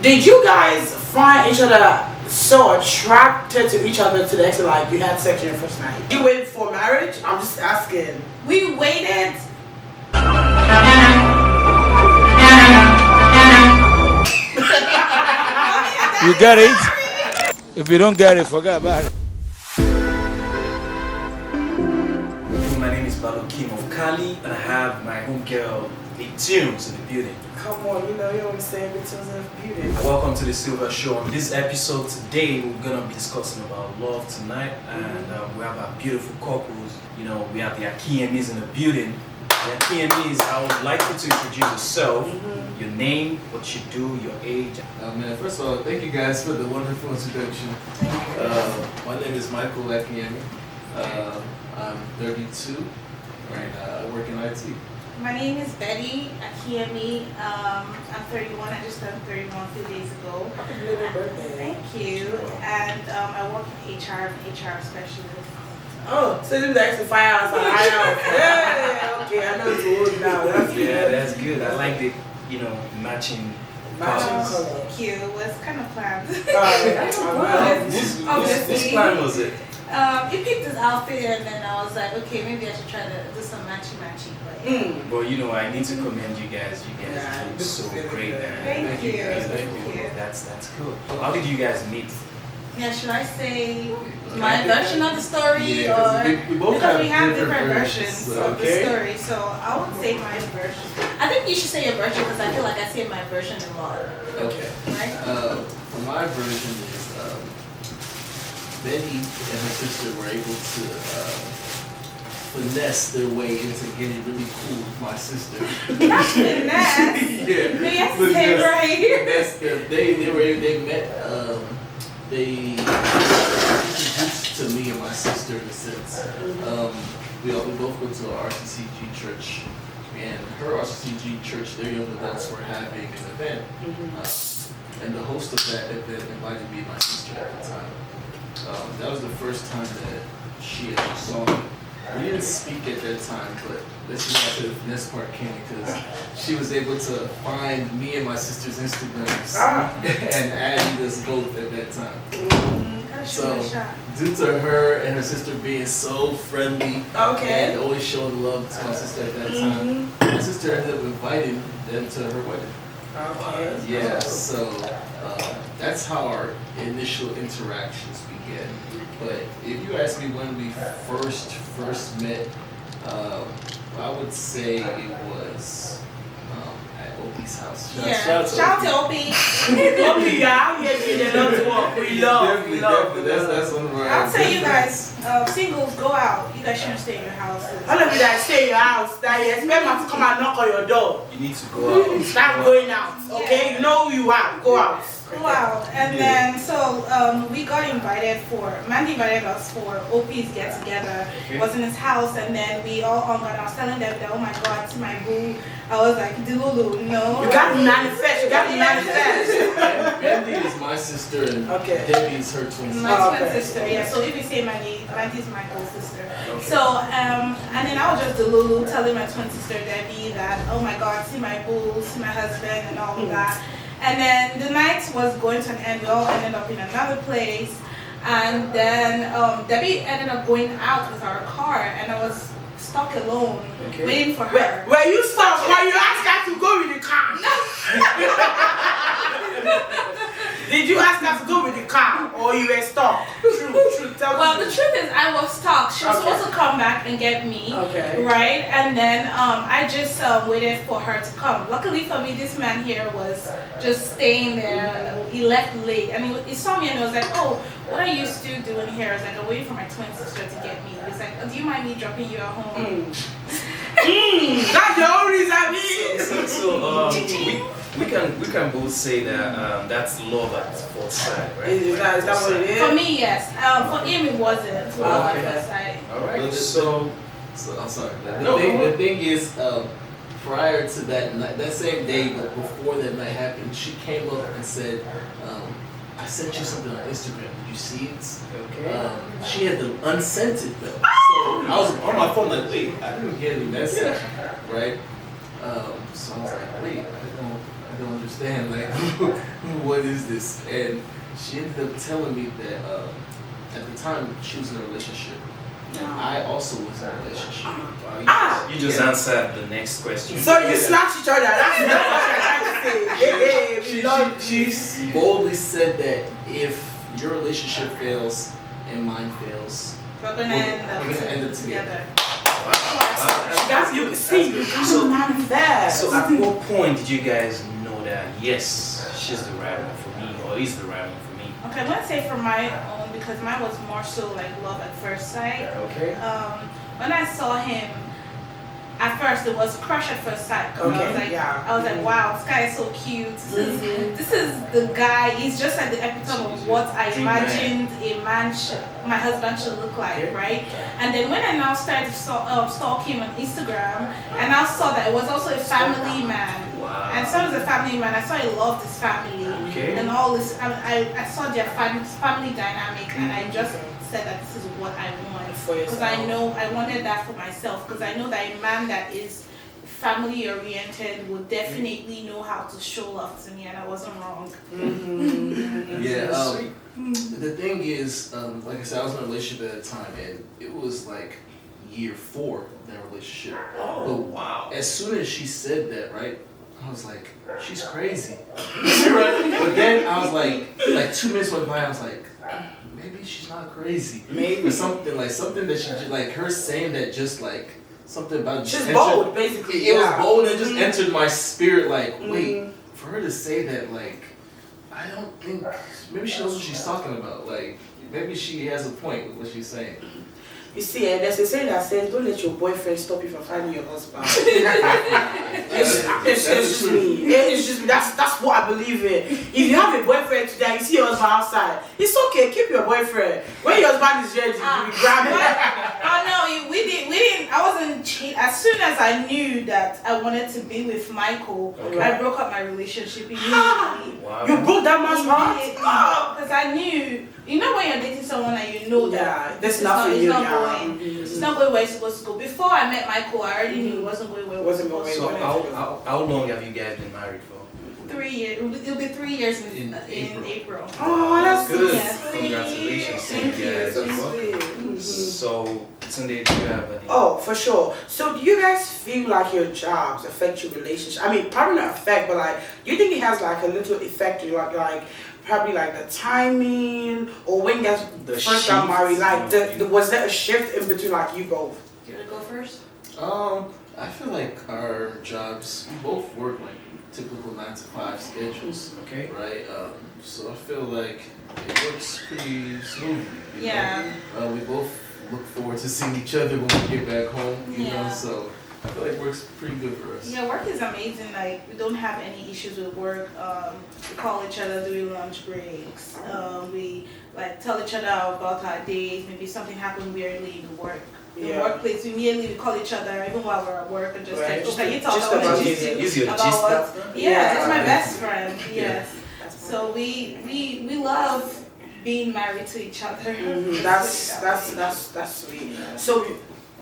Did you guys find each other so attracted to each other to the extent like you had sex on your first night? You waited for marriage? I'm just asking. We waited. You get it? If you don't get it, forget about it. My name is Balu Kim of Cali, and I have my homegirl, Adeyemis, in the building. Come on, you know what I'm saying? It's of beauty. Welcome to the Silva Show. On this episode today, we're gonna be discussing about love tonight, and we have our beautiful couples. You know, we have the Adeyemis in the building. The Adeyemis, I would like you to introduce yourself, your name, what you do, your age. Man, first of all, thank you guys for the wonderful introduction. My name is Michael Adeyemi. I'm 32, and I work in IT. My name is Betty Adeyemis. I'm 31. I just turned 31 a few days ago. Happy belated birthday. Thank you. And I work in HR, HR specialist. Oh, so this is the extra firehouse. Yeah, okay, I know it's old now. That's That's good. I like the, matching colors. Thank you. It was kind of planned. Whose Obviously. plan was it? He picked his outfit and then I was like, okay, maybe I should try to do some matchy. Well, I need to commend you guys. You guys look so great, man. Thank you. That's cool. How did you guys meet? Yeah, should I say my version of the story, Yeah, or we both because we have different different versions, versions of the story? So I would say my version. I think you should say your version because I feel like I say my version a lot. Okay. Right? My version is Betty and her sister were able to finesse their way into getting really cool with my sister. Not finesse. Yeah. No, you have to say it right here. They met. They introduced to me and my sister in a sense. We both went to our RCCG church, and her RCCG church, their young adults were having an event, and the host of that event invited me and my sister at the time. That was the first time that she actually saw me. We didn't speak at that time, but this is after the finesse part came because she was able to find me and my sister's Instagrams and add us both at that time. So, due to her and her sister being so friendly and always showing love to my sister at that time, my sister ended up inviting them to her wedding. Yeah, so that's how our initial interactions began. But if you ask me when we first met, I would say it was at Opie's house. Shout out to Opie. Opie, yeah, we love. That's one of our. I'll tell you guys, singles, go out. You guys shouldn't stay in your house. All of you that stay in your house, that you expect me to come and knock on your door. You need to go out. Start going out, okay? You know who you are. Go out. Wow, and then so we got invited Mandy invited us for OP's get together. It was in his house, and then we all hung out. I was telling them that, oh my god, it's my boo. I was like, Dulu, no. You got to manifest. Mandy is my sister, and Debbie is her twin sister. My twin sister, yeah. So if you say Mandy is my whole sister. So and then I was just Dulu telling my twin sister Debbie that, oh my god, see my boo, see my husband, and all of that. And then the night was going to an end. We all ended up in another place. And then Debbie ended up going out with our car, and I was stuck alone waiting for her. Were you stuck? Were you asked her to go with the car? Did you ask her to go with the car, or you were stuck? True. Well, the truth is, I was stuck. She was supposed to come back and get me, right? And then I just waited for her to come. Luckily for me, this man here was just staying there. He left late, and he saw me and he was like, "Oh, what are you still doing here?" I was like, "I'm waiting for my twin sister to get me." He's like, "Do you mind me dropping you at home?" That's the only reason. We can both say that that's love at first sight, right? Is that what it is? For me, yes. For him, it wasn't love at first sight. All right. So I'm sorry. The thing is, prior to that night, that same day, but before that night happened, she came up and said, I sent you something on Instagram. Did you see it? She had the unscented though. So I was on my phone like, wait, I didn't get any message, right? So I was like, wait, I don't understand. Like, what is this? And she ended up telling me that at the time she was in a relationship. And I also was in a relationship. You just answered the next question. So you snatched each other. That's what I'm trying to say. She boldly said that if your relationship fails and mine fails, We're gonna end up together. Guys, you see, you can't manifest. So at what point did you guys know that yes, she's the right one for me, or is the right one for me? Okay, I'm gonna say for my own because mine was more so like love at first sight. Okay. When I saw him, at first it was crush at first sight. Okay, I was like, wow, this guy is so cute. This is the guy. He's just like the epitome of what I imagined a man my husband should look like, right? And then when I now started stalk him on Instagram, I now saw that it was also a family man. Wow. And so as a family man, I saw he loved his family and all this. I saw their family dynamic, and I just said that this is what I want because I know I wanted that for myself because I know that a man that is family oriented would definitely know how to show love to me, and I wasn't wrong. Yeah. The thing is, like I said, I was in a relationship at the time, and it was like year 4 of that relationship. Oh, wow. As soon as she said that, right, I was like, she's crazy. Right? But then I was like 2 minutes went by, I was like, maybe she's not crazy. Maybe. Or something that she just, like her saying that just like, something about She's bold, basically. It was bold and it just entered my spirit like, wait, for her to say that, like, I don't think, maybe she knows what she's talking about. Like, maybe she has a point with what she's saying. You see, there's a saying that says, don't let your boyfriend stop you from finding your husband. It's just me. It's just me. That's what I believe in. If you have a boyfriend today, you see your husband outside, it's okay, keep your boyfriend. When your husband is ready, you grab him. Oh no, we didn't. I wasn't cheating. As soon as I knew that I wanted to be with Michael, I broke up my relationship immediately. Wow. You broke that man's heart? Because I knew, you know when you're dating someone and you know that that's not for you. It's not going where it's supposed to go. Before I met Michael, I already knew it wasn't going where it was supposed to So go. how long have you guys been married for? 3 years. It'll be 3 years in April. Oh, that's good. Yes. Congratulations to you guys. So, Sunday, do you have any? Oh, for sure. So, do you guys feel like your jobs affect your relationship? I mean, probably not affect, but like, do you think it has like a little effect, like probably like the timing, or when you guys first got married? Like, was there a shift in between like you both? You wanna go first? I feel like our jobs, we both work like typical 9 to 5 schedules. Okay. Right. So I feel like it works pretty smoothly. You know? We both look forward to seeing each other when we get back home. You know, so I feel like it works pretty good for us. Yeah, work is amazing. Like, we don't have any issues with work. We call each other during lunch breaks. We like tell each other about our days. Maybe something happened weirdly in the workplace. We immediately call each other even while we're at work and just like, okay, you talk about what yeah, that's my best friend. Yes. So we love being married to each other. That's sweet. So,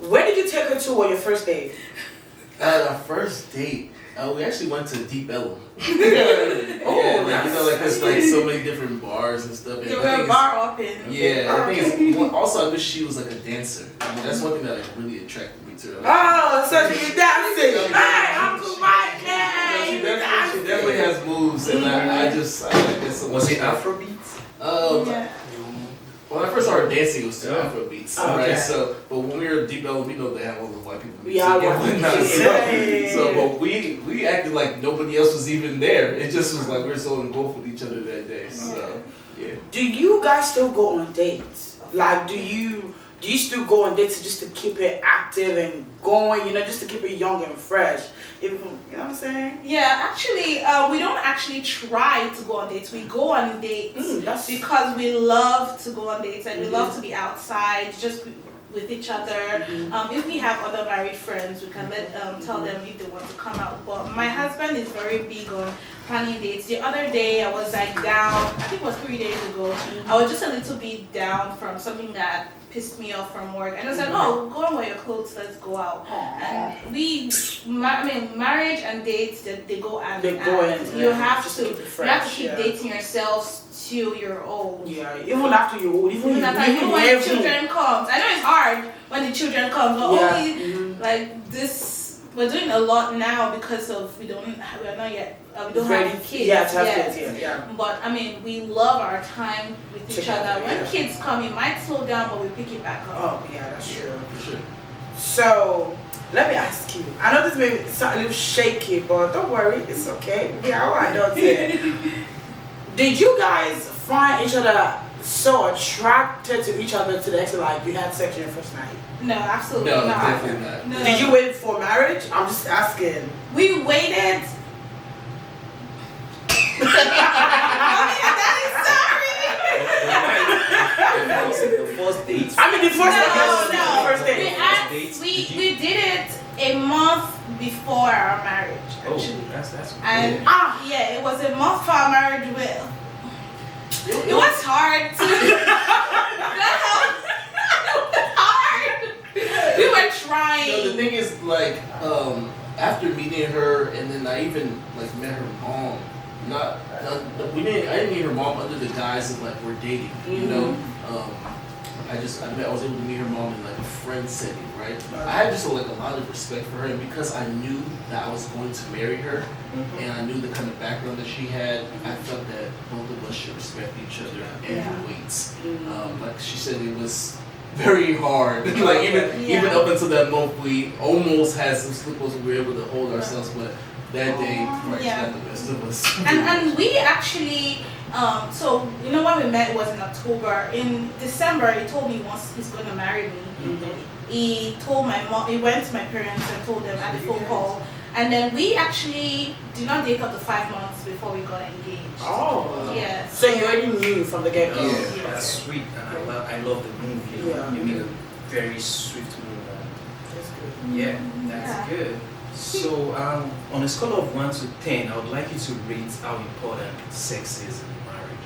where did you take her to on your first date? Our first date, we actually went to Deep Ellum. You know, like there's like so many different bars and stuff. And we're a bar open. Yeah, I think it's also I wish she was like a dancer. I mean, that's one thing that like really attracted me to her. Oh, so she can dancing. Hey, Uncle Mike. She definitely has moves, and I like this. Was it Afrobeats? When I first started dancing, it was still Afrobeats, right? So, but when we were Deep Ellum, we know they have all the white people. But we acted like nobody else was even there. It just was like we were so engulfed with each other that day. So, yeah. Do you guys still go on dates? Like, do you still go on dates just to keep it active and going? You know, just to keep it young and fresh. You know what I'm saying? Yeah, actually, we don't actually try to go on dates. We go on dates because we love to go on dates and we love to be outside. Just with each other. If we have other married friends, we can tell them if they want to come out. But my husband is very big on planning dates. The other day I was like down, I think it was 3 days ago. I was just a little bit down from something that pissed me off from work, and I said, "Oh, go and wear your clothes. Let's go out." And marriage and dates, they go hand in hand. You have to keep dating yourselves till you're old. Yeah, even after you're old, even when the children comes. I know it's hard when the children come, but only like this. We're doing a lot now because of we don't have kids. Yeah. But I mean, we love our time with each other. When kids come, it might slow down, but we pick it back up. Oh yeah, that's true. Sure. So let me ask you. I know this may sound a little shaky, but don't worry, it's okay. Yeah, I don't say. Did you guys find each other so attracted to each other to the extent like you had sex on your first night? No, absolutely No, not. definitely not. No. Did you wait for marriage? I'm just asking. We waited. That is sorry. The first date. I mean, the first date. We did it a month before our marriage. Actually. Oh, that's And good. yeah, it was a month for our marriage. It was hard we were trying. No, the thing is, like, after meeting her, and then I even like met her mom. I didn't meet her mom under the guise of like we're dating. You know, I was able to meet her mom in like a friend setting, right? I had just like a lot of respect for her, and because I knew that I was going to marry her, and I knew the kind of background that she had, I felt that both of us should respect each other and weights. Like she said, it was very hard. Like even up until that month, we almost had some slip-ups. We were able to hold ourselves, but that day, Christ got the best of us. And we actually, so you know when we met was in October. In December, he told me once he's gonna marry me. He told my mom. He went to my parents and told them at the phone call. And then we actually did not date up to 5 months before we got engaged. Oh. Yeah. So you already knew from the get-go. Yeah, that's sweet, and I love the move. You made a very swift move. That's good. Yeah, that's good. So, on a scale of 1 to 10, I would like you to rate how important sex is in marriage.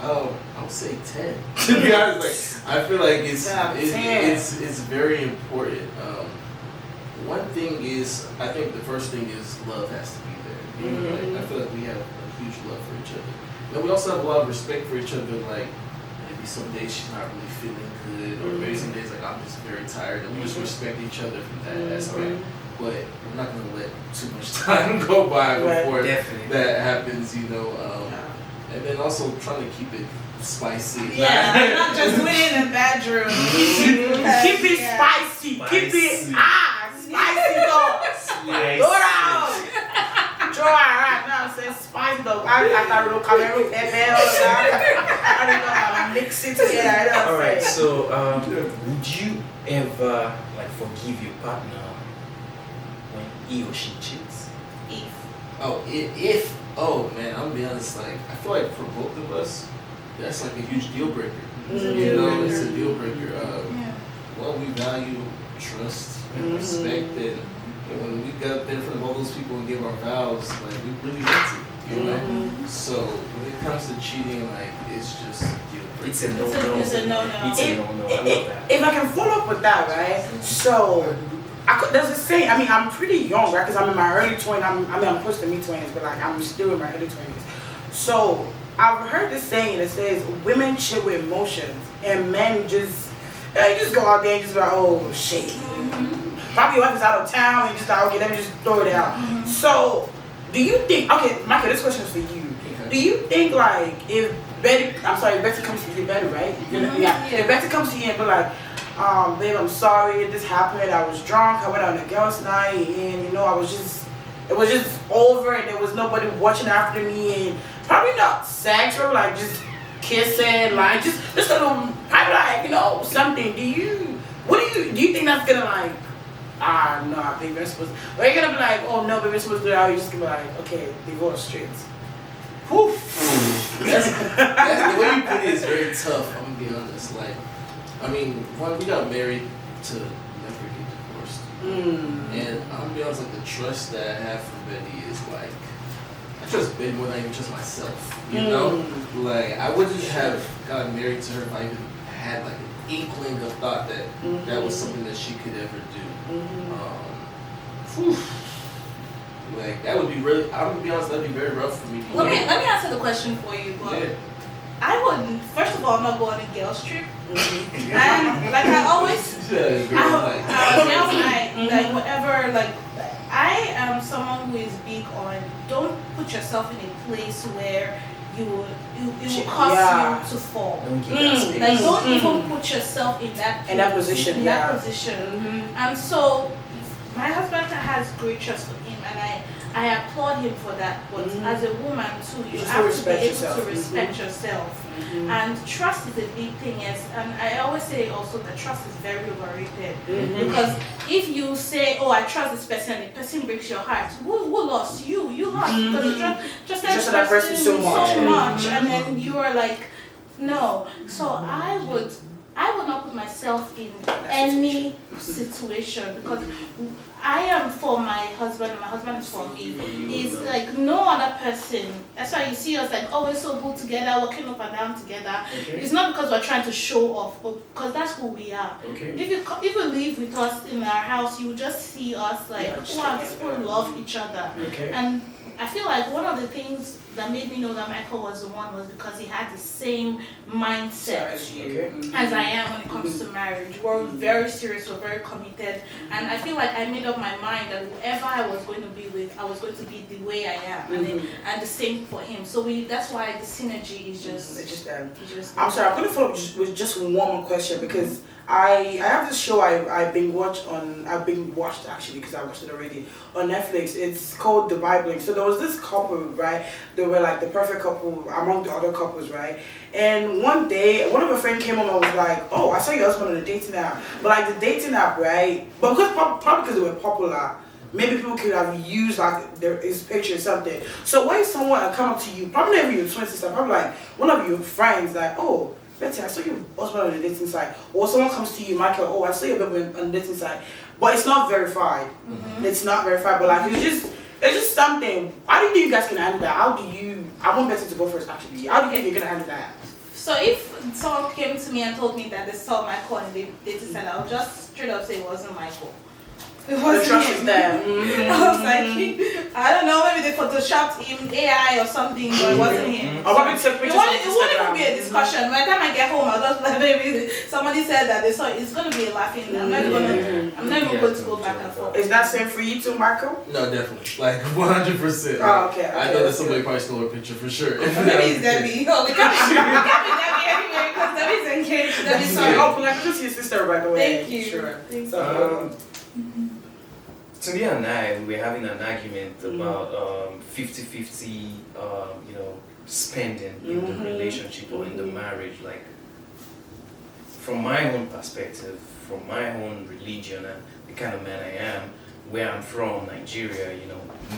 Oh, I would say 10. To be honest, like I feel like it's very important. One thing is, I think the first thing is love has to be there. You know, like, I feel like we have a huge love for each other. But we also have a lot of respect for each other. Like maybe some days she's not really feeling good, or maybe some days like I'm just very tired, and we just respect each other from that aspect. But we're not gonna let too much time go by before that happens. You know. And then also trying to keep it spicy. Yeah, not just within the bedroom. Keep it spicy. Keep it spicy though. Go down. Draw right now. Say spicy though. I thought we were coming with pepper. I don't know how to mix it together. All right. So, would you ever like forgive your partner when he or she cheats? If. Oh man, I'm gonna be honest. Like I feel like for both of us, that's like a huge deal breaker. You know, it's a deal breaker. Well, we value trust and respect, and when we got up there in front of all those people and gave our vows, like we really meant it. You know. So when it comes to cheating, like it's just a deal breaker. It's a no-no. It's a no-no. It's a no-no. I love that. If I can follow up with that, right? So. There's a saying, I mean, I'm pretty young, right? Because I'm in my early 20s. I'm close to mid-20s, but like I'm still in my early 20s. So I've heard this saying that says women cheat with emotions, and men just go out there and just be like, oh shit. Probably your wife is out of town and just like, okay, let me just throw it out. So do you think? Okay, Michael, this question is for you. Okay. Do you think like if Betty comes to you, Betty, right? If Betty comes to you and be like, babe, I'm sorry this happened. I was drunk. I went on a girls' night, and it was just over, and there was nobody watching after me, and probably not sexual, like just kissing, like just a little, probably like something. Do you think that's gonna like, no, baby, we're supposed to, or you're gonna be like, oh no, baby, we're supposed to do it, or you're just gonna be like, okay, divorce straight. That's the way you put it is very tough. I'm gonna be honest, like. I mean, when we got married to never get divorced. And I'm gonna be honest, like the trust that I have for Betty is like, I trust Betty more than I even trust myself. You know? Like, I wouldn't have gotten married to her if I even had like an inkling of thought that that was something that she could ever do. Like, that would be really, I'm gonna be honest, that'd be very rough for me. Let me answer the question for you. But I wouldn't, first of all, I'm not going on a girls trip. And like I always, girls night, like whatever, like I am someone who is big on don't put yourself in a place where it will cause you to fall. Like don't even put yourself in that position. And so my husband has great trust for him, and I applaud him for that. But as a woman too, you have to be able to respect yourself. And trust is a big thing. Yes, and I always say also that trust is very overrated. Because if you say, "Oh, I trust this person," and the person breaks your heart, who lost? You lost because you trusted that person so much, and then you are like, no. So I would not put myself in any situation because I am for my husband and my husband is for me. It's like no other person. That's why you see us like always so good together, walking up and down together. It's not because we're trying to show off, but because that's who we are. If you live with us in our house, you will just see us like people love each other. And I feel like one of the things that made me know that Michael was the one was because he had the same mindset as I am when it comes to marriage. We're very serious, we're very committed, and I feel like I made up my mind that whoever I was going to be with, I was going to be the way I am, and the same for him. So that's why the synergy is just. I'm sorry, I'm going to follow up with just one more question because I have this show I've been watched actually because I watched it already on Netflix. It's called The Bible. So there was this couple, right? They were like the perfect couple among the other couples, right? And one day, one of my friends came home and was like, "Oh, I saw your husband on the dating app." But like the dating app, right? But probably because they were popular, maybe people could have used like his picture or something. So when someone come up to you, probably not even your twin sister, probably like one of your friends, like, "Oh, Betty, I saw your husband on the dating site," or someone comes to you, Michael, "Oh, I saw your husband on the dating site," but it's not verified. It's not verified, but like it's just something. How do you think you guys can handle that? I want Betty to go first actually. How do you think you're gonna handle that? So if someone came to me and told me that they saw Michael on the dating site, I would just straight up say it wasn't Michael. It wasn't trust him. is there. I was like, I don't know, maybe they photoshopped him AI or something, but it wasn't him. Or probably took pictures on It won't even be a discussion. By the time I get home, I'll just like, maybe somebody said that they saw it. It's gonna be a laughing. I'm not even going to go back and forth. Is that same for you too, Michael? No, definitely. Like 100%. Oh, okay. I know that somebody probably stole her picture for sure. Maybe it's Debbie. Oh, we can't be Debbie anyway because Debbie's engaged. Debbie's sorry. Oh, like just your sister, by the way. Thank you. Sure. Thank so, Cindy and I, we're having an argument about 50-50, spending in the relationship or in the marriage. Like, from my own perspective, from my own religion and the kind of man I am, where I'm from, Nigeria,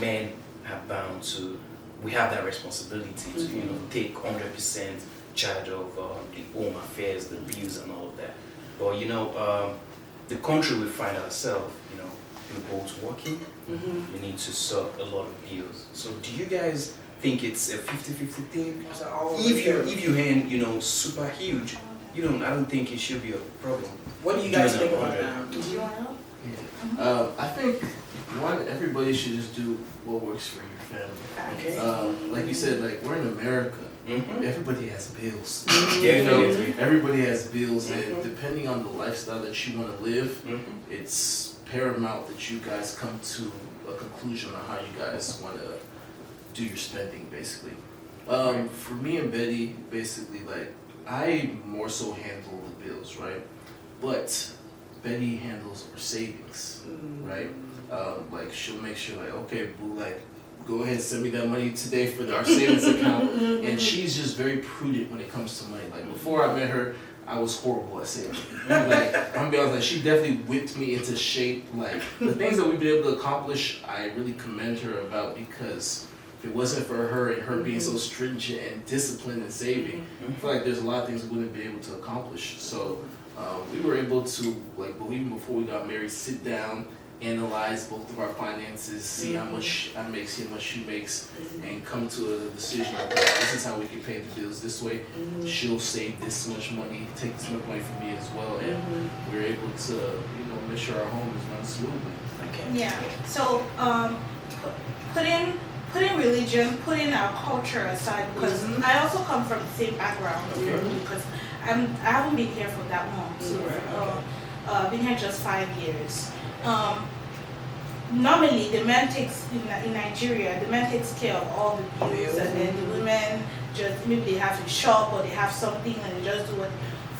men are bound to, we have that responsibility to, take 100% charge of the home affairs, the bills and all of that. But, the country we find ourselves, we're both working, we need to sort a lot of bills. So do you guys think it's a 50-50 thing? If you earn, super huge, I don't think it should be a problem. What do you guys think about that? Do you want to help? I think everybody should just do what works for your family. Like you said, like we're in America. Everybody has bills. Everybody has bills, and depending on the lifestyle that you want to live, it's paramount that you guys come to a conclusion on how you guys want to do your spending, basically. For me and Betty, basically, like I more so handle the bills, right? But Betty handles our savings, right? Like she'll make sure, like, okay, boo, like go ahead and send me that money today for our savings account. And she's just very prudent when it comes to money. Like before I met her, I was horrible at saving. Like I'm gonna be honest, like she definitely whipped me into shape. Like the things that we've been able to accomplish, I really commend her about because if it wasn't for her and her being so stringent and disciplined and saving, I feel like there's a lot of things we wouldn't be able to accomplish. So we were able to, like, even before we got married, sit down, analyze both of our finances, see how much I make, see how much she makes, and come to a decision of, this is how we can pay the bills this way. She'll save this much money, take this much money from me as well, and we're able to, make sure our home is run smoothly. Okay. Yeah. So putting religion, putting our culture aside, because I also come from the same background. Because I haven't been here for that long. So been here just 5 years. Normally, the man takes in Nigeria. The man takes care of all the bills, and then the women just maybe they have to shop or they have something and they just do it.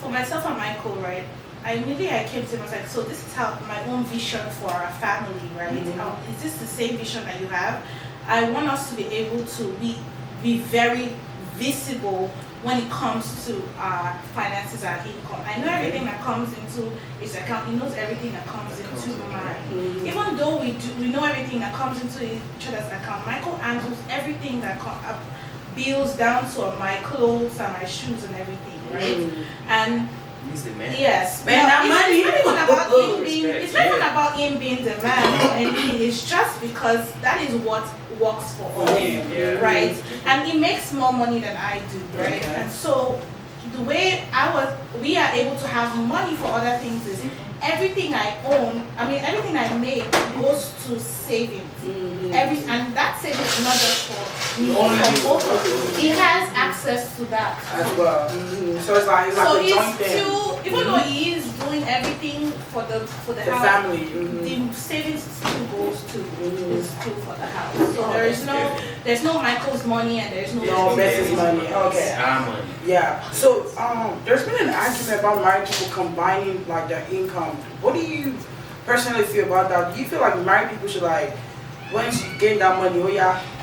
For myself and Michael, right? I came to him and was like, so this is how my own vision for our family, right? Is this the same vision that you have? I want us to be able to be very visible when it comes to our finances, our income. I know everything that comes into his account. He knows everything that comes into mine. Even though we know everything that comes into each other's account, Michael handles everything that bills down to my clothes and my shoes and everything, right? And He's the man. yes, Man, that money. it's not even about him being the man or anything. It's just because that is what works for us, right? And he makes more money than I do, right? Okay. And so the way we are able to have money for other things is everything I own. I mean, everything I make goes to savings. And that savings is not just for me, for both of us. He has access to that As well. So it's like so a he's joint thing. still, even though he is doing everything for the The house, family. the savings still goes to is still for the house. So there's no Michael's money and there's No, Mrs. money. Okay. Our money. Yeah. So there's been an argument about married people combining like their income. What do you personally feel about that? Do you feel like married people should like once you gain that money,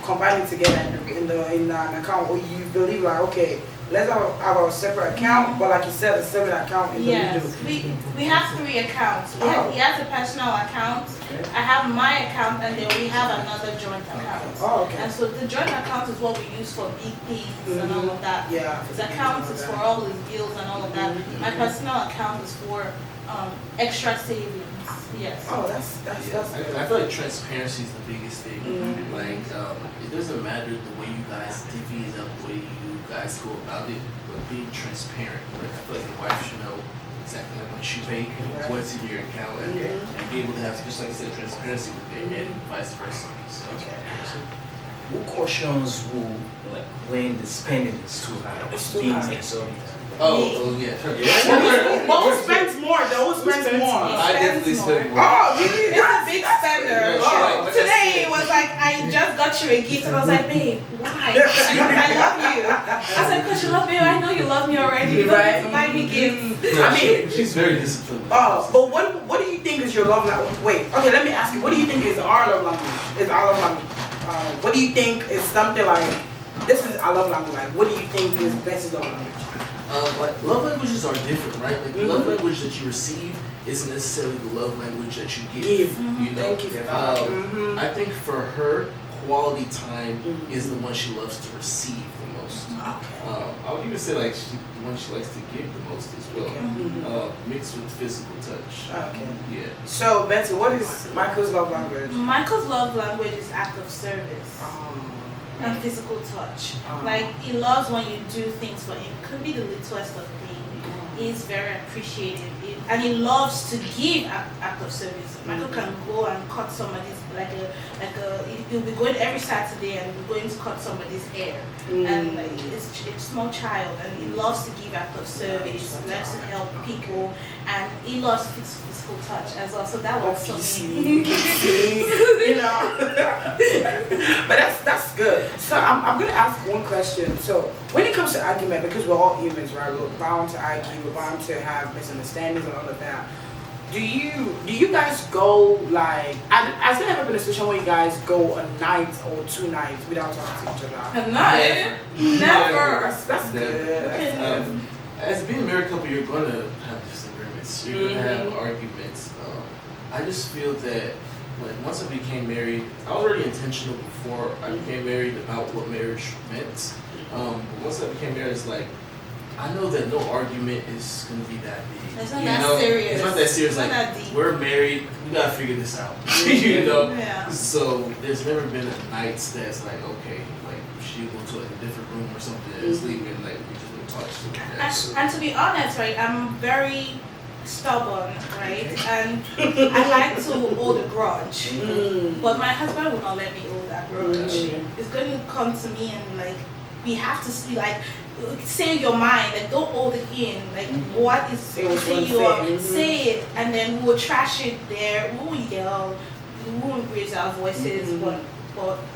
combine it together in an account, or you believe like let's have a separate account, but like you said, a separate account in the middle. we have 3 accounts. He has a personal account. Okay. I have my account, and then we have another joint account. Oh, okay. And so the joint account is what we use for big things and all of that. Yeah. His account is for all his bills and all of that. My personal account is for extra savings. Yes. Oh, that's I feel like transparency is the biggest thing. Like, it doesn't matter the way you guys divvy it up, the way you guys go about it, but being transparent. Like, I feel like the wife should know exactly how much you pay, what's in your account, and be able to have, just like I said, transparency with it, and vice versa. So, Who cautions who, like, when the spending is too high? It's too Being high. exorbitant. oh yeah. But who spends more though? Who spends more? I definitely spend more. Oh, It's a big spender. Oh, Today it was like, I just got you a gift and I was like, babe, why? Because I love you. I said, because you love me. I know you love me already. You don't need to buy me gifts. No, I mean- she's very disciplined. Oh, but what do you think is your love language? Wait, okay, let me ask you. What do you think is our love language? Is our love language? What do you think is something like this is our love language? Like, what do you think is best love language? Like, love languages are different, right? Like, the love language that you receive isn't necessarily the love language that you give. You know? Thank you. I think for her, quality time is the one she loves to receive the most. Okay. I would even say like the one she likes to give the most as well, mixed with physical touch. Okay. Yeah. So, Betsy, what is Michael's love language? Michael's love language is act of service and physical touch. Like, he loves when you do things for him. Could be the littlest of things. He's very appreciative, and he loves to give act of service. Michael can go and cut somebody's he'll be going every Saturday and be going to cut somebody's hair, and like, it's a small child, and he loves to give act of service, loves to help people, and he loves physical touch as well. So that works for me. You know, but that's good. So I'm gonna ask one question. So when it comes to argument, because we're all humans, right? We're bound to argue, we're bound to have misunderstandings and all of that. Do you guys go like? Has there ever been a situation where you guys go a night or 2 nights without talking to each other? A night? Never. That's good. As being a married couple, you're gonna have disagreements. You're gonna have arguments. I just feel that like once I became married, I was already intentional before I became married about what marriage meant. But once I became married, it's like I know that no argument is gonna be that big. It's not that serious. It's not that serious. It's Like not that deep. we're married, we gotta figure this out. You know. Yeah. So there's never been a night that's like okay, like she go to like a different room or something and sleep and like we just don't talk shit like that. So, And to be honest, right, I'm very stubborn, right, and I like to hold a grudge, but my husband will not let me hold that grudge. It's going to come to me and like we have to see like say your mind, like don't hold it in, like what is say it, and then we'll trash it there, we'll yell, we won't raise our voices, but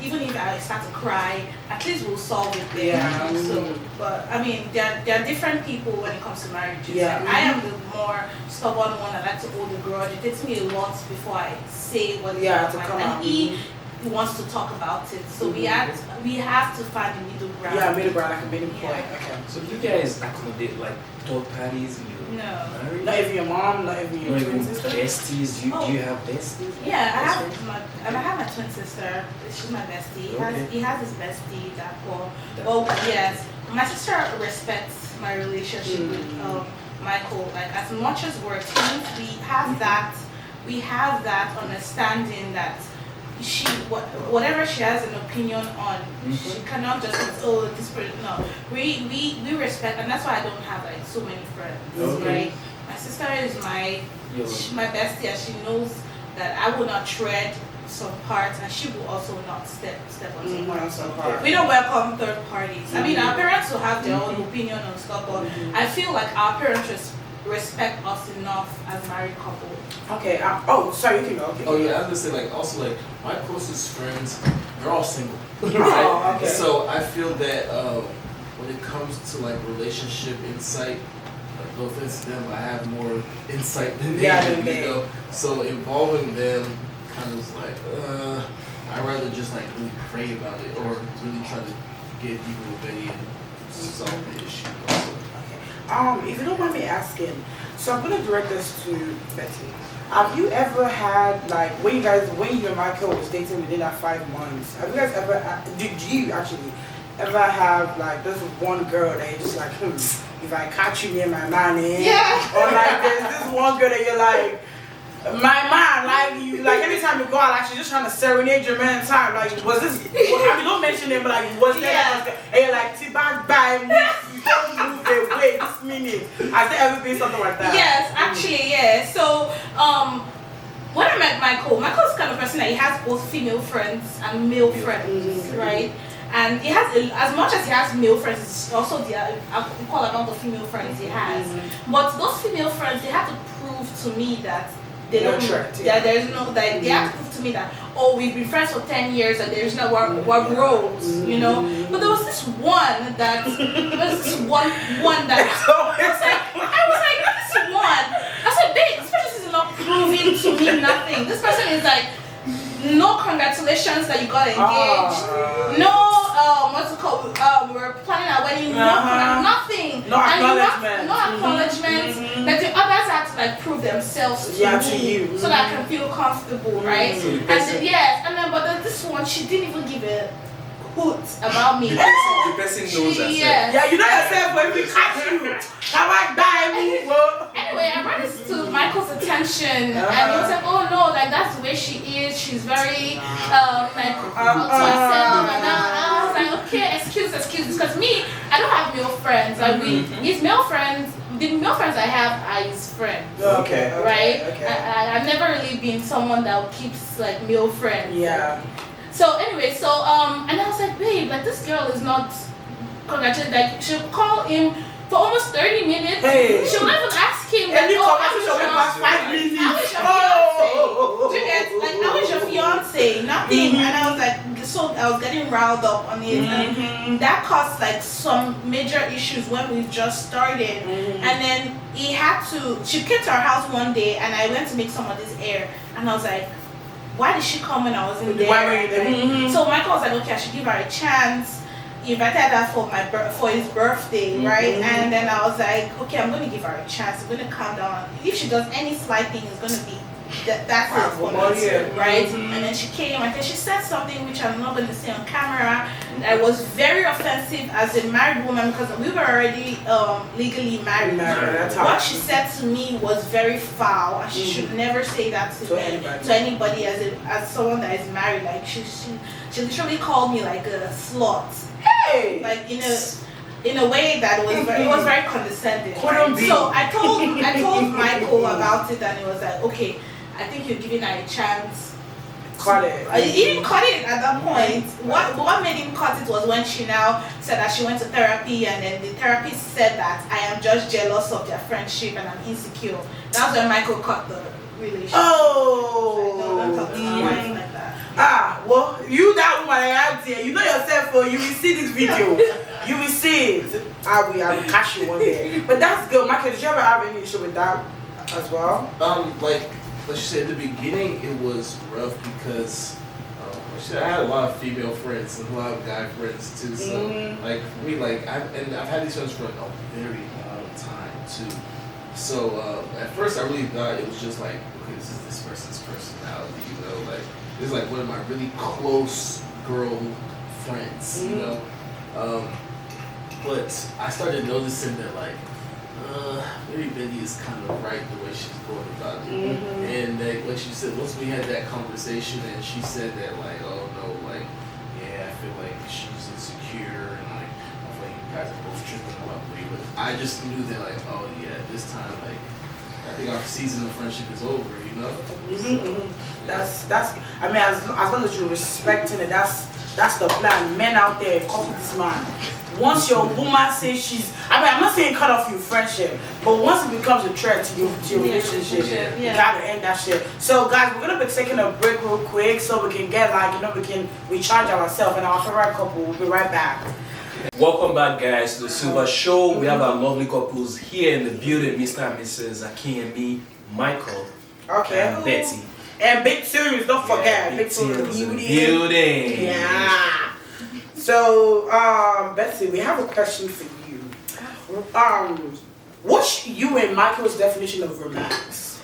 even if I start to cry, at least we'll solve it there. Yeah. So, but I mean, there are different people when it comes to marriages. Yeah. Like, I am the more stubborn one. I like to hold the grudge. It takes me a lot before I say what is Yeah, on to my come mind. out. And he wants to talk about it. So we have to find the middle ground. Yeah, middle ground, like a middle point. Yeah. Okay. So do you guys accommodate like third parties in your No. marriage? Not even your mom, not even your Not twin even sister. besties? Do you have besties? Yeah, I Best have friends? I have my twin sister. She's my bestie. Okay. He has his bestie that well. Well, yes. My sister respects my relationship with Michael. Like as much as we're teens, we have that understanding that whatever she has an opinion on, she cannot just say, this person. No, we respect, and that's why I don't have like so many friends. Right? My sister is my bestie, and she knows that I will not tread some parts, and she will also not step on some parts. We don't welcome third parties. I mean, our parents will have their own opinion on stuff, but I feel like our parents respect us enough as married couple. Okay. Sorry, you can go. Okay. oh yeah, I was gonna say like also like my closest friends, they're all single. Oh, okay. So I feel that when it comes to like relationship insight, like no offense to them, I have more insight than they do, you know. So involving them kind of is like, I'd rather just like really pray about it or really try to get people ready and solve the issue. Also. If you don't mind me asking, so I'm gonna direct this to Betty. Have you ever had like when you and Michael was dating within that 5 months? Have you guys ever? Did you actually ever have like this one girl that you're just like, if I catch you near my man, or like there's this one girl that you're like, my man, like you, like anytime you go out, like she's just trying to serenade your man time. Like was this? I mean, don't mention it, but like was there? And you're like, T-back by me, you don't move away this minute. Has there ever been something like that? Yes, actually, yes. So, when I met Michael's the kind of person that he has both female friends and male friends, right? And he has, as much as he has male friends, it's also the equal amount of female friends he has. But those female friends, they have to prove to me that they don't. There's no like they have to prove to me that we've been friends for 10 years and there's no what grows, you know. But there was this one that I was like this one. I said, babe, this person is not proving to me nothing. This person is like, no congratulations that you got engaged. No, what's it called? We're planning our wedding. Nothing. No acknowledgement. No acknowledgement. That the others have to like prove themselves to me, so that I can feel comfortable, right? So and then but then this one, she didn't even give a hoot about me. The person knows herself. Yeah, you know yourself when we catch you. How I die, Anyway, I brought this to Michael's attention, and he was like, "Oh no, like that's the way she is. She's very like to herself." And I was like, "Okay, excuse," because me, I don't have male friends. Like his male friends. The male friends I have are his friends. Okay. Right? Okay. I've never really been someone that keeps like male friends. Yeah. So anyway, and I was like, babe, like this girl is not congratulating. Like she'll call him for almost 30 minutes. Hey. She'll not even ask him. And you how conversation was went past 5 minutes. How was your fiance? Do you get like how was your fiance? Nothing. And I was like, so I was getting riled up on it, and that caused like some major issues when we just started. And then she came to our house one day, and I went to make some of this air, and I was like, why did she come when I was in there? Why were you there? So Michael was like, okay, I should give her a chance. He invited her for his birthday, right? And then I was like, okay, I'm going to give her a chance. I'm going to calm down. If she does any slight thing, it's going to be that's it for Wow, me, yeah. right? And then she came and then she said something which I'm not going to say on camera that was very offensive as a married woman because we were already legally married. What she said to me was very foul, and she should never say that to anybody as someone that is married. Like she literally called me like a slut. Hey, like in a way that was very condescending. Couldn't be. So I told Michael about it, and he was like, okay, I think you're giving her a chance. Cut it. He didn't cut it at that point. What made him cut it was when she now said that she went to therapy, and then the therapist said that I am just jealous of their friendship and I'm insecure. That's when Michael cut the relationship. Oh. Don't talk to my wife like that. Ah, well, you that woman I had here, you know yourself, you will see this video. You will see it. I will catch you one day. But that's good. Michael, did you ever have any issue with that as well? Like you said, at the beginning it was rough because I had a lot of female friends and a lot of guy friends too. So like for me, like I've had these friends for like a very long time too. So at first I really thought it was just like, okay, this is this person's personality, you know, like it's like one of my really close girl friends, you know. But I started noticing that like maybe Betty is kind of right the way she's going about it. And like she said, once we had that conversation and she said that like, oh no, like, yeah, I feel like she's insecure and like I feel like you guys are both tripping about me. But I just knew that like, oh yeah, this time like I think our season of friendship is over, you know? That's I mean as long as you're respecting it, that's the plan. Men out there, copy this man. Once your woman says I'm not saying cut off your friendship, but once it becomes a threat to your relationship, you gotta end that shit. So guys, we're gonna be taking a break real quick so we can get we can recharge ourselves and our favorite couple. We'll be right back. Welcome back, guys, to the Silva Show. We have our lovely couples here in the building, Mr. and Mrs. Adeyemis, Michael, and Betty. And Big Serious, don't forget. Big Serious in the building. Yeah. So, Betsy, we have a question for you. What's you and Michael's definition of romance?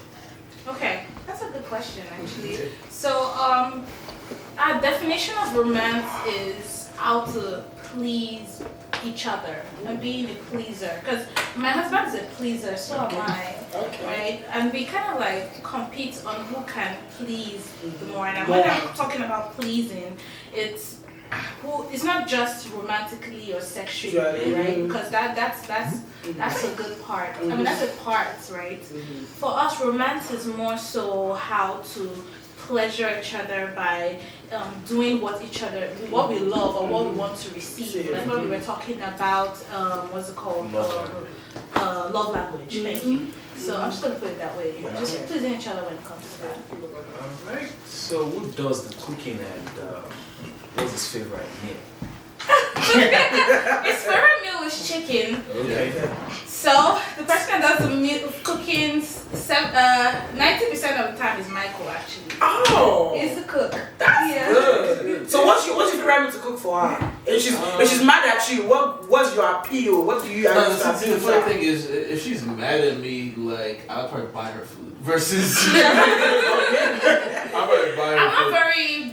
Okay, that's a good question actually. So, our definition of romance is how to please each other and being a pleaser. Because my husband is a pleaser, so am I. Okay. Right? And we kind of like compete on who can please the more. And when I'm talking about pleasing, it's not just romantically or sexually, right? Because that's a good part. I mean, that's a part, right? For us, romance is more so how to pleasure each other by doing what we love or what we want to receive. Like when we were talking about what's it called? Love language. Thank you. So I'm just gonna put it that way. Just pleasing each other when it comes to that. Alright. So who does the cooking and what's his favorite meal? His favorite meal is chicken. Okay. So the person that does the cooking 90% of the time is Michael actually. Oh, He's the cook. that's good. So what's your favorite meal to cook for her? If she's mad at you, what's your appeal? What do you see, the funny thing is, if she's mad at me, like I'll probably buy her food. Versus, I'm not very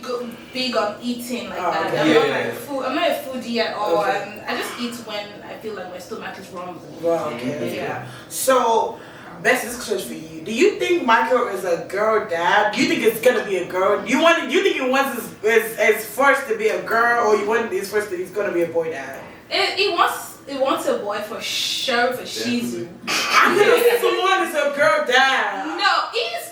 big on eating like that. Okay. I'm not a foodie at all, and I just eat when I feel like my stomach is rumbling. Well, okay. Yeah. So, Bess, this question is for you. Do you think Michael is a girl dad? Do you think it's gonna be a girl? Do you think he wants his first to be a girl, or you want his first he's gonna be a boy dad? He wants a boy for sure, for she's. I'm gonna someone is a girl dad. No,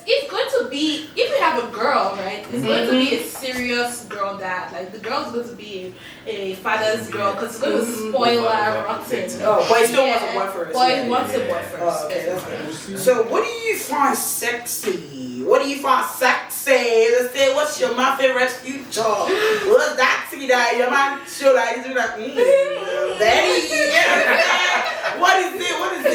it's going to be, if you have a girl, right, it's going to be a serious girl dad. Like the girl's going to be a father's girl because it's going to spoil her rotten. Oh, but he still wants a boy first. Boy wants a boy first. Oh, okay, that's good. So what do you find sexy? Let's say, what's your my favorite future? What's that thing that your man show like you like Betty? What is it? What is it?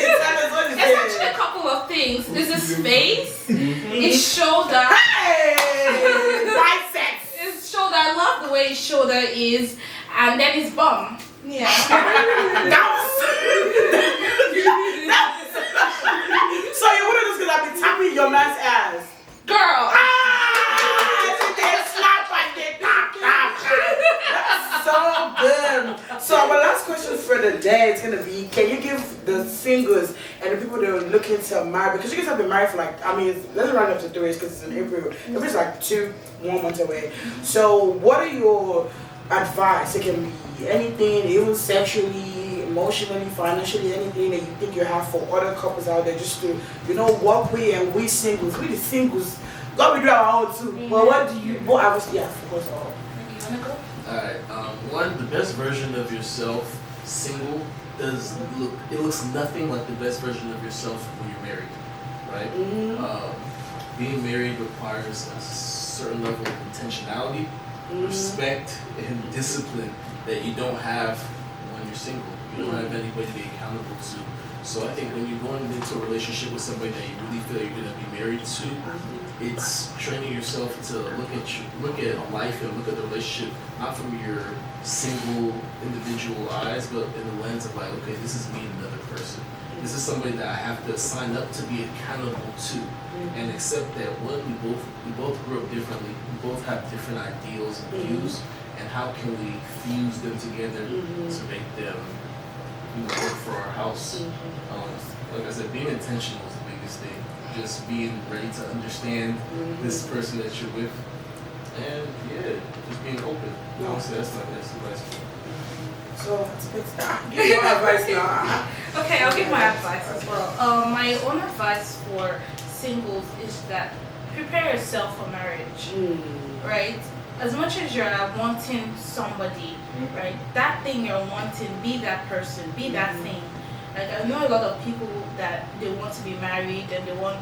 There's actually a couple of things. There's his face, his shoulder. Hey! Biceps! His shoulder, I love the way his shoulder is, and then his bum. Yeah. So you wouldn't just gonna be tapping your man's ass? Girl, gonna be, can you give the singles and the people that are looking to marry, because you guys have been married for like, I mean, let's round up to 3 because it's in April. It's like 1 month away. So what are your advice? It can be anything, even sexually, emotionally, financially, anything that you think you have for other couples out there, just to, you know, what we and we singles, we the singles, God, we do our own too. But what do you, what obviously, yeah, of course, all. You wanna go? Alright, one, the best version of yourself, single, it looks nothing like the best version of yourself when you're married, right? Being married requires a certain level of intentionality, respect, and discipline that you don't have when you're single. You don't have anybody to be accountable to. So I think when you're going into a relationship with somebody that you really feel you're going to be married to, it's training yourself to look at life and look at the relationship not from your single individual eyes, but in the lens of like, okay, this is me and another person. This is somebody that I have to sign up to be accountable to, and accept that one, we both grew up differently. We both have different ideals and views, and how can we fuse them together to make them work for our house? Like I said, being intentional is the biggest thing. Just being ready to understand this person that you're with, and yeah, just being open. Honestly, that's my best advice. So, give your advice now. Okay, I'll give my advice as well. My own advice for singles is that prepare yourself for marriage, right? As much as you're wanting somebody, right? That thing you're wanting, be that person, be that thing. Like I know a lot of people that they want to be married and they want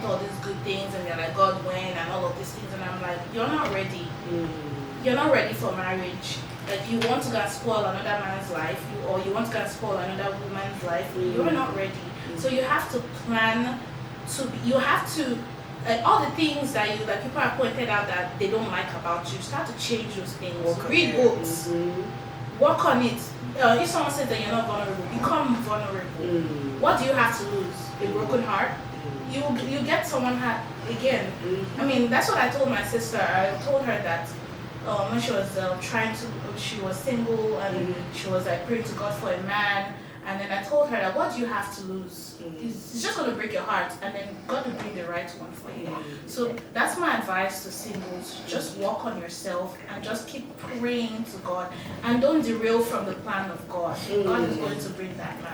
all these good things and they're like, God, when, and all of these things, and I'm like, you're not ready. You're not ready for marriage. Like you want to go and spoil another man's life, or you want to go and spoil another woman's life. You're not ready. So you have to plan to be, you have to, all the things that you, like people have pointed out that they don't like about you, start to change those things. Read books, work on it. If someone says that you're not vulnerable, become vulnerable. What do you have to lose? A broken heart? You get someone again. I mean, that's what I told my sister. I told her that when she was she was single and she was like praying to God for a man. And then I told her that what do you have to lose? It's just going to break your heart, and then God will bring the right one for you. So that's my advice to singles. Just work on yourself and just keep praying to God, and don't derail from the plan of God. God is going to bring that man.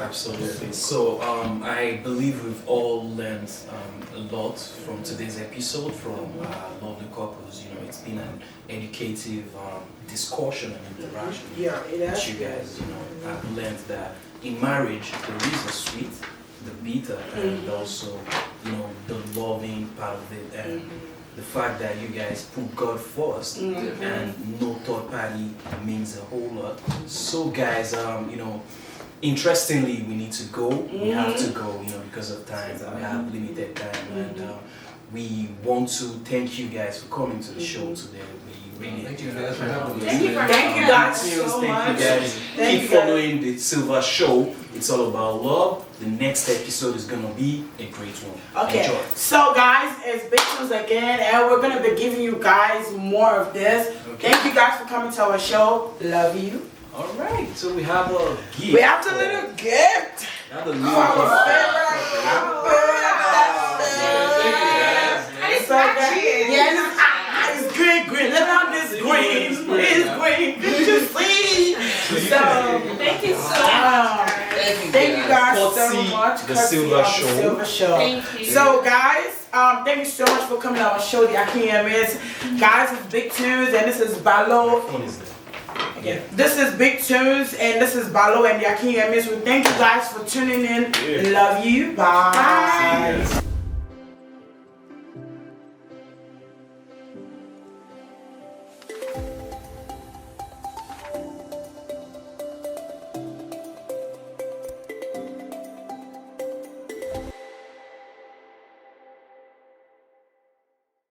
Absolutely. So I believe we've all learned a lot from today's episode from lovely couples. You know, it's been an educative discussion and interaction. Yeah, it has. That you guys, you know, have learned that in marriage there is the sweet, the bitter, and also, you know, the loving part of it, and the fact that you guys put God first and no third party means a whole lot. So guys, you know, interestingly, we need to go. We have to go, you know, because of time. We have limited time, and we want to thank you guys for coming to the show today. Thank you guys for having me. Thank you guys so much. Thank you guys. Keep following the Silva Show. It's all about love. The next episode is gonna be a great one. Okay. Enjoy. So guys, it's Big Tunes again, and we're gonna be giving you guys more of this. Okay. Thank you guys for coming to our show. Love you. All right. So we have a gift. We have the little gift. Have a little Our favorite And it's So matchy. yes, it's green. Look at this green. It's green. Good to see. So Thank you so much. thank you guys so Courtesy much. the Courtesy Silva of the Show. Silva Show. Thank you. So guys, thank you so much for coming on our show, the Adeyemis. Guys, it's Big Tunes and this is Balo. What is that? Yeah. This is Big Tunes and this is Balo and the Adeyemis. We thank you guys for tuning in. Yeah. Love you. Bye. See you guys.